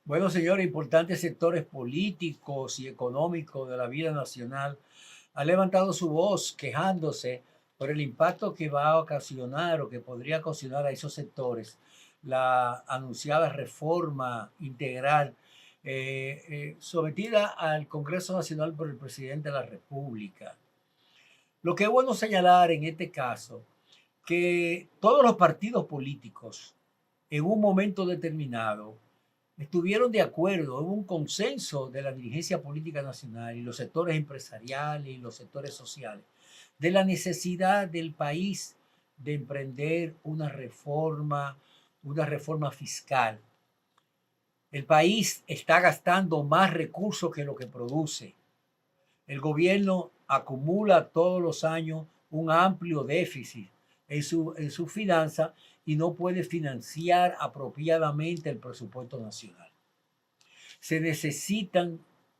Bueno, señores, importantes sectores políticos y económicos de la vida nacional han levantado su voz quejándose por el impacto que va a ocasionar o que podría ocasionar a esos sectores la anunciada reforma integral sometida al Congreso Nacional por el presidente de la República. Lo que es bueno señalar en este caso, que todos los partidos políticos en un momento determinado estuvieron de acuerdo, hubo un consenso de la dirigencia política nacional y los sectores empresariales y los sectores sociales de la necesidad del país de emprender una reforma fiscal. El país está gastando más recursos que lo que produce. El gobierno acumula todos los años un amplio déficit en su finanza y no puede financiar apropiadamente el presupuesto nacional. Se necesitan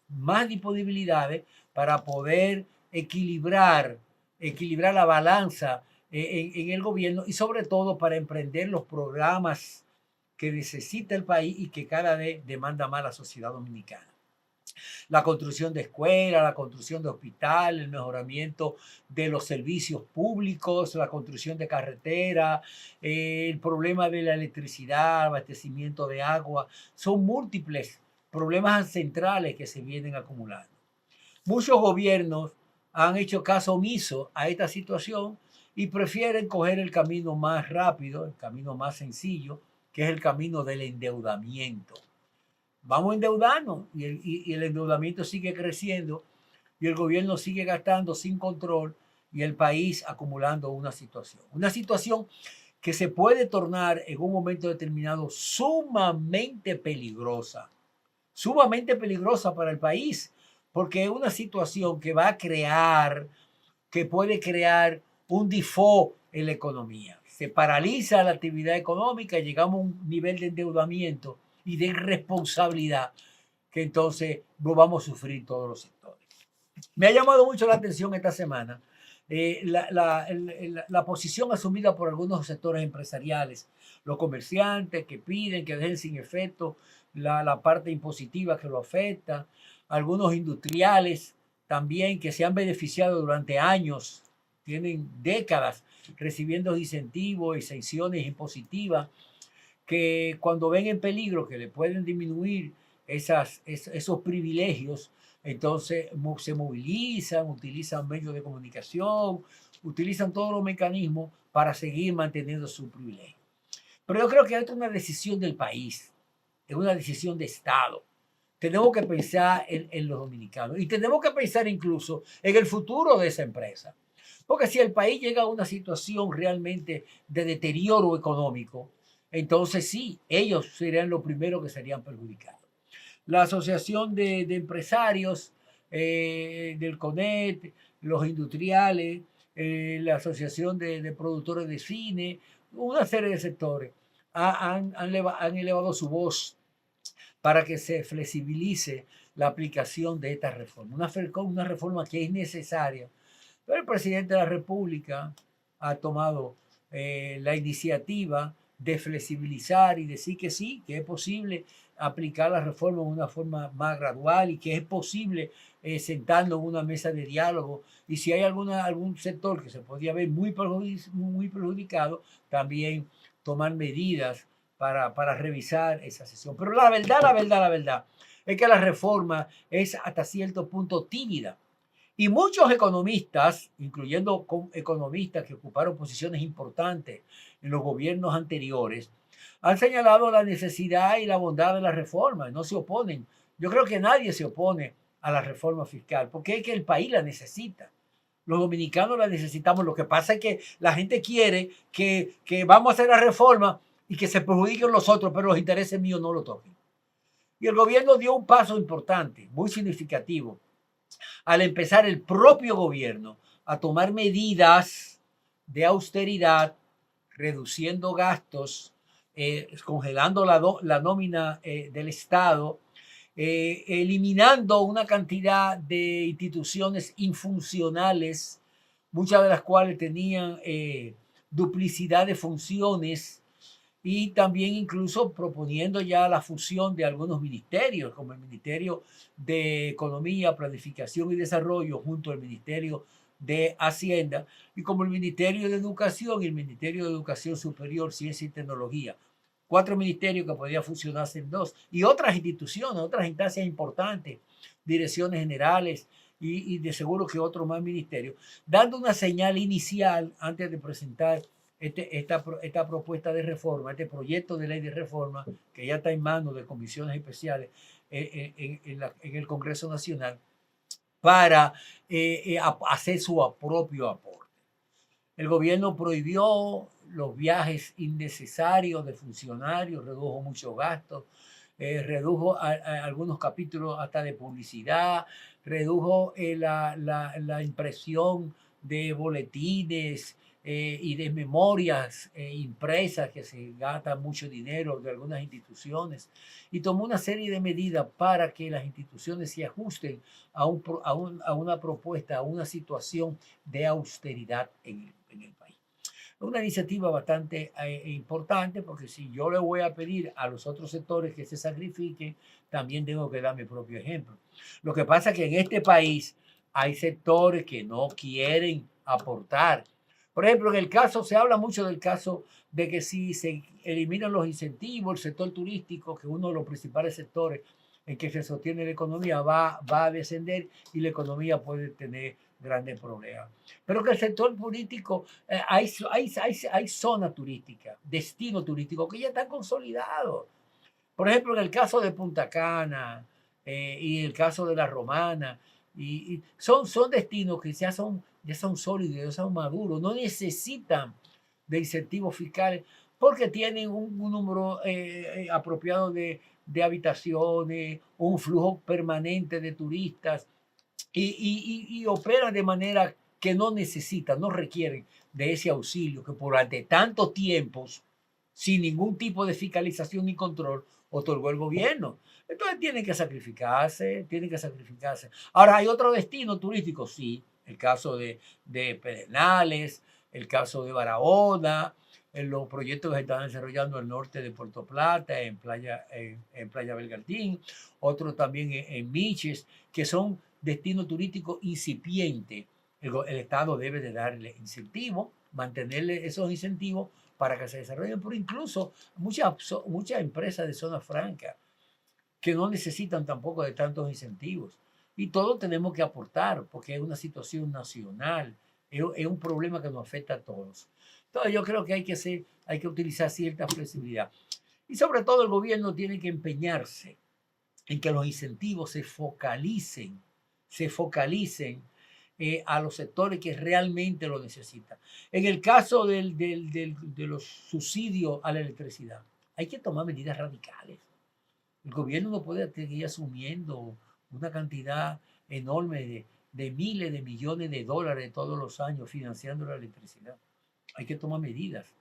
más disponibilidades para poder equilibrar la balanza en el gobierno y sobre todo para emprender los programas que necesita el país y que cada vez demanda más la sociedad dominicana. La construcción de escuelas, la construcción de hospitales, el mejoramiento de los servicios públicos, la construcción de carreteras, el problema de la electricidad, abastecimiento de agua, son múltiples problemas centrales que se vienen acumulando. Muchos gobiernos han hecho caso omiso a esta situación y prefieren coger el camino más rápido, el camino más sencillo, que es el camino del endeudamiento. Vamos a endeudarnos y el endeudamiento sigue creciendo y el gobierno sigue gastando sin control y el país acumulando una situación. Una situación que se puede tornar en un momento determinado sumamente peligrosa para el país, porque es una situación que va a crear, que puede crear un default en la economía. Se paraliza la actividad económica y llegamos a un nivel de endeudamiento y de irresponsabilidad que entonces lo vamos a sufrir todos los sectores. Me ha llamado mucho la atención esta semana la posición asumida por algunos sectores empresariales, los comerciantes que piden que dejen sin efecto la parte impositiva que lo afecta, algunos industriales también que se han beneficiado durante años, tienen décadas recibiendo incentivos y sanciones impositivas que cuando ven en peligro que le pueden disminuir esos privilegios, entonces se movilizan, utilizan medios de comunicación, utilizan todos los mecanismos para seguir manteniendo su privilegio. Pero yo creo que esto es una decisión del país, es una decisión de Estado. Tenemos que pensar en los dominicanos y tenemos que pensar incluso en el futuro de esa empresa. Porque si el país llega a una situación realmente de deterioro económico, entonces sí, ellos serían los primeros que serían perjudicados. La Asociación de Empresarios del CONET, los industriales, la Asociación de Productores de Cine, una serie de sectores han elevado su voz para que se flexibilice la aplicación de esta reforma. Una reforma que es necesaria, pero el presidente de la República ha tomado la iniciativa de flexibilizar y decir que sí, que es posible aplicar la reforma de una forma más gradual y que es posible sentarnos en una mesa de diálogo y si hay algún sector que se podría ver muy perjudicado, también tomar medidas para revisar esa sesión. Pero la verdad es que la reforma es hasta cierto punto tímida. Y muchos economistas, incluyendo economistas que ocuparon posiciones importantes en los gobiernos anteriores, han señalado la necesidad y la bondad de la reforma, no se oponen. Yo creo que nadie se opone a la reforma fiscal, porque es que el país la necesita. Los dominicanos la necesitamos. Lo que pasa es que la gente quiere que vamos a hacer la reforma y que se perjudiquen los otros, pero los intereses míos no lo toquen. Y el gobierno dio un paso importante, muy significativo, al empezar el propio gobierno a tomar medidas de austeridad, reduciendo gastos, congelando la nómina del Estado, eliminando una cantidad de instituciones infuncionales, muchas de las cuales tenían duplicidad de funciones, y también incluso proponiendo ya la fusión de algunos ministerios, como el Ministerio de Economía, Planificación y Desarrollo junto al Ministerio de Hacienda y como el Ministerio de Educación y el Ministerio de Educación Superior, Ciencia y Tecnología. 4 ministerios que podían fusionarse en 2 y otras instituciones, otras instancias importantes, direcciones generales y de seguro que otros más ministerios, dando una señal inicial antes de presentar esta propuesta de reforma, este proyecto de ley de reforma que ya está en manos de comisiones especiales en el Congreso Nacional para hacer su propio aporte. El gobierno prohibió los viajes innecesarios de funcionarios, redujo muchos gastos, redujo algunos capítulos hasta de publicidad, redujo la impresión de boletines y de memorias impresas que se gasta mucho dinero de algunas instituciones y tomó una serie de medidas para que las instituciones se ajusten a una propuesta, a una situación de austeridad en el país. Es una iniciativa bastante importante porque si yo le voy a pedir a los otros sectores que se sacrifiquen, también tengo que dar mi propio ejemplo. Lo que pasa es que en este país hay sectores que no quieren aportar. Por ejemplo, en el caso, se habla mucho del caso de que si se eliminan los incentivos, el sector turístico, que es uno de los principales sectores en que se sostiene la economía, va a descender y la economía puede tener grandes problemas. Pero que el sector turístico, hay zonas turísticas, destinos turísticos que ya están consolidados. Por ejemplo, en el caso de Punta Cana y el caso de La Romana, y son destinos que ya son sólidos, ya son maduros, no necesitan de incentivos fiscales porque tienen un número apropiado de habitaciones, un flujo permanente de turistas y operan de manera que no necesitan, no requieren de ese auxilio que durante tantos tiempos, sin ningún tipo de fiscalización ni control, otorgó el gobierno. Entonces tienen que sacrificarse, tienen que sacrificarse. Ahora, ¿hay otro destino turístico? Sí, el caso de Pedernales, el caso de Barahona, en los proyectos que se están desarrollando al norte de Puerto Plata, en Playa Belgartín, otros también en Miches, que son destinos turísticos incipientes. El Estado debe de darle incentivos, mantenerle esos incentivos para que se desarrollen, pero incluso muchas empresas de zona franca que no necesitan tampoco de tantos incentivos. Y todos tenemos que aportar porque es una situación nacional, es un problema que nos afecta a todos. Entonces yo creo que hay que utilizar cierta flexibilidad. Y sobre todo el gobierno tiene que empeñarse en que los incentivos se focalicen a los sectores que realmente lo necesitan. En el caso de los subsidios a la electricidad, hay que tomar medidas radicales. El gobierno no puede seguir asumiendo una cantidad enorme de miles de millones de dólares todos los años financiando la electricidad. Hay que tomar medidas.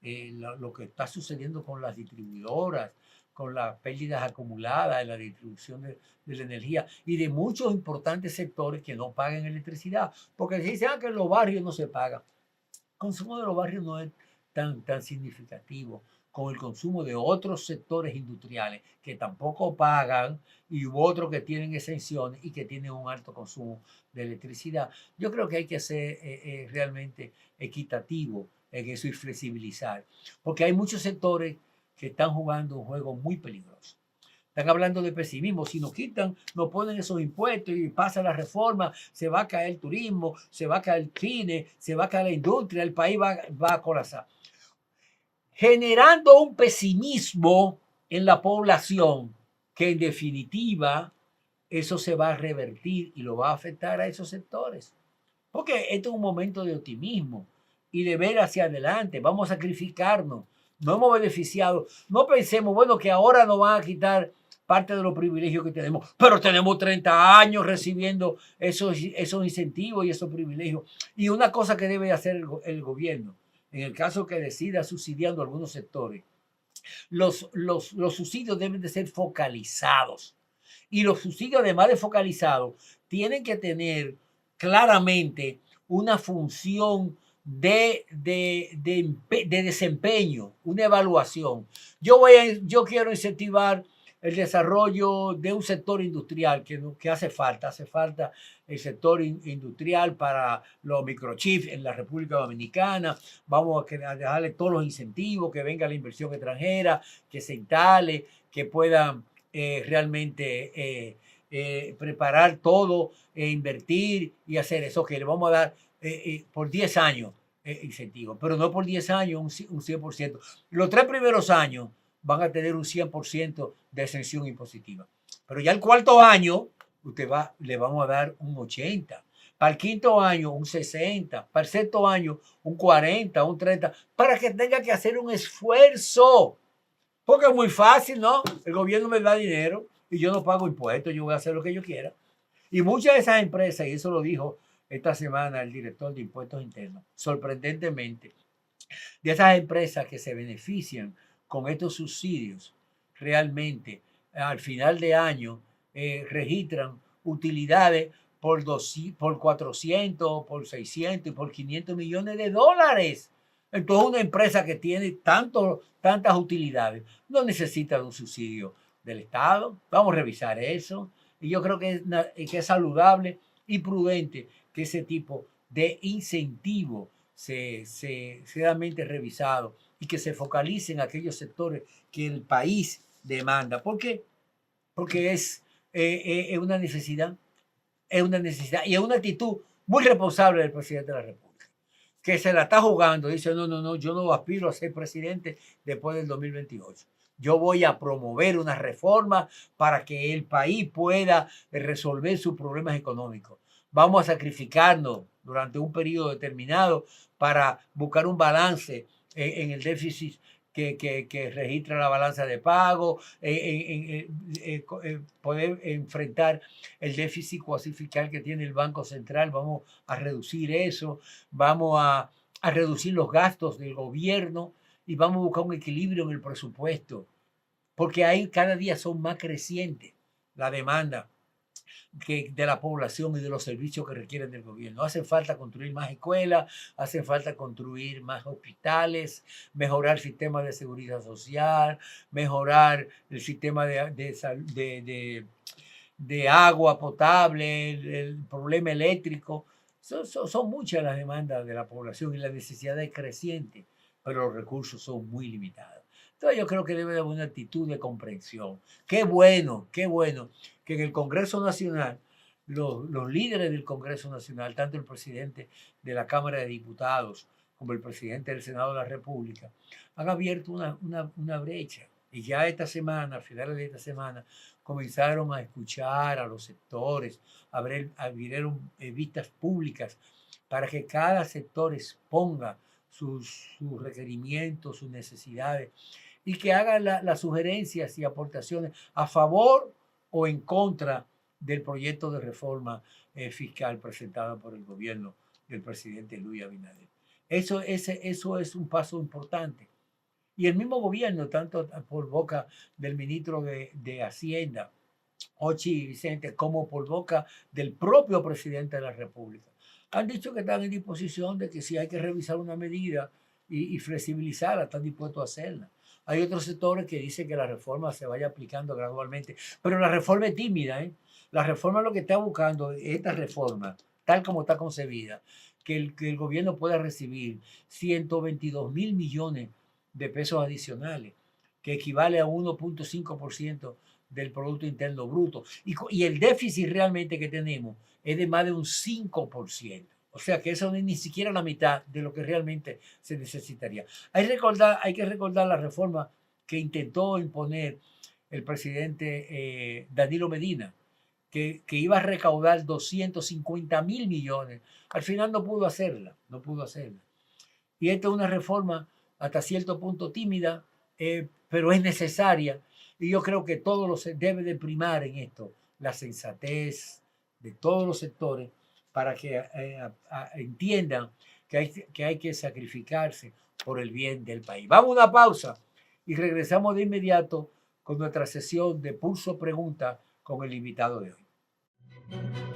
Lo que está sucediendo con las distribuidoras, con las pérdidas acumuladas en la distribución de la energía y de muchos importantes sectores que no pagan electricidad, porque si dicen que en los barrios no se paga, el consumo de los barrios no es tan significativo con el consumo de otros sectores industriales que tampoco pagan y otros que tienen exenciones y que tienen un alto consumo de electricidad. Yo creo que hay que ser realmente equitativo en eso y flexibilizar, porque hay muchos sectores que están jugando un juego muy peligroso. Están hablando de pesimismo. Si nos quitan, nos ponen esos impuestos y pasa la reforma, se va a caer el turismo, se va a caer el cine, se va a caer la industria, el país va a colapsar. Generando un pesimismo en la población que en definitiva eso se va a revertir y lo va a afectar a esos sectores. Porque este es un momento de optimismo y de ver hacia adelante. Vamos a sacrificarnos. No hemos beneficiado. No pensemos, bueno, que ahora nos van a quitar parte de los privilegios que tenemos, pero tenemos 30 años recibiendo esos incentivos y esos privilegios. Y una cosa que debe hacer el gobierno, en el caso que decida subsidiando algunos sectores, los subsidios deben de ser focalizados. Y los subsidios, además de focalizados, tienen que tener claramente una función de desempeño, una evaluación. Yo quiero incentivar el desarrollo de un sector industrial que hace falta el sector industrial para los microchips en la República Dominicana. Vamos a darle todos los incentivos, que venga la inversión extranjera, que se instale, que puedan realmente preparar todo, invertir y hacer eso, que le vamos a dar por 10 años incentivos, pero no por 10 años un 100%. Los 3 primeros años van a tener un 100% de exención impositiva. Pero ya el cuarto año, le vamos a dar un 80%. Para el quinto año, un 60%. Para el sexto año, un 40%, un 30%. Para que tenga que hacer un esfuerzo. Porque es muy fácil, ¿no? El gobierno me da dinero y yo no pago impuestos. Yo voy a hacer lo que yo quiera. Y muchas de esas empresas, y eso lo dijo esta semana el director de Impuestos Internos, sorprendentemente, de esas empresas que se benefician con estos subsidios, realmente al final de año registran utilidades por 400, por 600 y por 500 millones de dólares. Entonces una empresa que tiene tantas utilidades no necesita de un subsidio del Estado. Vamos a revisar eso. Y yo creo que es saludable y prudente que ese tipo de incentivo sea revisado y que se focalice en aquellos sectores que el país demanda. ¿Por qué? Porque es una necesidad, y es una actitud muy responsable del presidente de la República, que se la está jugando. Dice, no, yo no aspiro a ser presidente después del 2028. Yo voy a promover una reforma para que el país pueda resolver sus problemas económicos. Vamos a sacrificarnos durante un periodo determinado para buscar un balance en el déficit que registra la balanza de pago, poder enfrentar el déficit cuasi fiscal que tiene el Banco Central. Vamos a reducir eso, vamos a reducir los gastos del gobierno y vamos a buscar un equilibrio en el presupuesto, porque ahí cada día son más crecientes la demanda de la población y de los servicios que requieren del gobierno. Hace falta construir más escuelas, hace falta construir más hospitales, mejorar el sistema de seguridad social, mejorar el sistema de agua potable, el problema eléctrico. Son muchas las demandas de la población y la necesidad es creciente, pero los recursos son muy limitados. Entonces yo creo que debe haber una actitud de comprensión. Qué bueno que en el Congreso Nacional, los líderes del Congreso Nacional, tanto el presidente de la Cámara de Diputados como el presidente del Senado de la República, han abierto una brecha. Y ya esta semana, a finales de esta semana, comenzaron a escuchar a los sectores, abrieron vistas públicas para que cada sector exponga sus requerimientos, sus necesidades y que hagan las sugerencias y aportaciones a favor o en contra del proyecto de reforma fiscal presentado por el gobierno del presidente Luis Abinader. Eso es un paso importante. Y el mismo gobierno, tanto por boca del ministro de Hacienda, Ochi Vicente, como por boca del propio presidente de la República, han dicho que están en disposición de que si hay que revisar una medida y flexibilizarla, están dispuestos a hacerla. Hay otros sectores que dicen que la reforma se vaya aplicando gradualmente, pero la reforma es tímida, ¿eh? La reforma lo que está buscando, esta reforma, tal como está concebida, que el gobierno pueda recibir 122 mil millones de pesos adicionales, que equivale a 1.5% del Producto Interno Bruto. Y el déficit realmente que tenemos es de más de un 5%. O sea que eso no es ni siquiera la mitad de lo que realmente se necesitaría. Hay que recordar la reforma que intentó imponer el presidente Danilo Medina, que iba a recaudar 250 mil millones. Al final no pudo hacerla. Y esta es una reforma hasta cierto punto tímida, pero es necesaria. Y yo creo que debe de primar en esto la sensatez de todos los sectores para que entiendan que hay que sacrificarse por el bien del país. Vamos a una pausa y regresamos de inmediato con nuestra sesión de Pulso Pregunta con el invitado de hoy.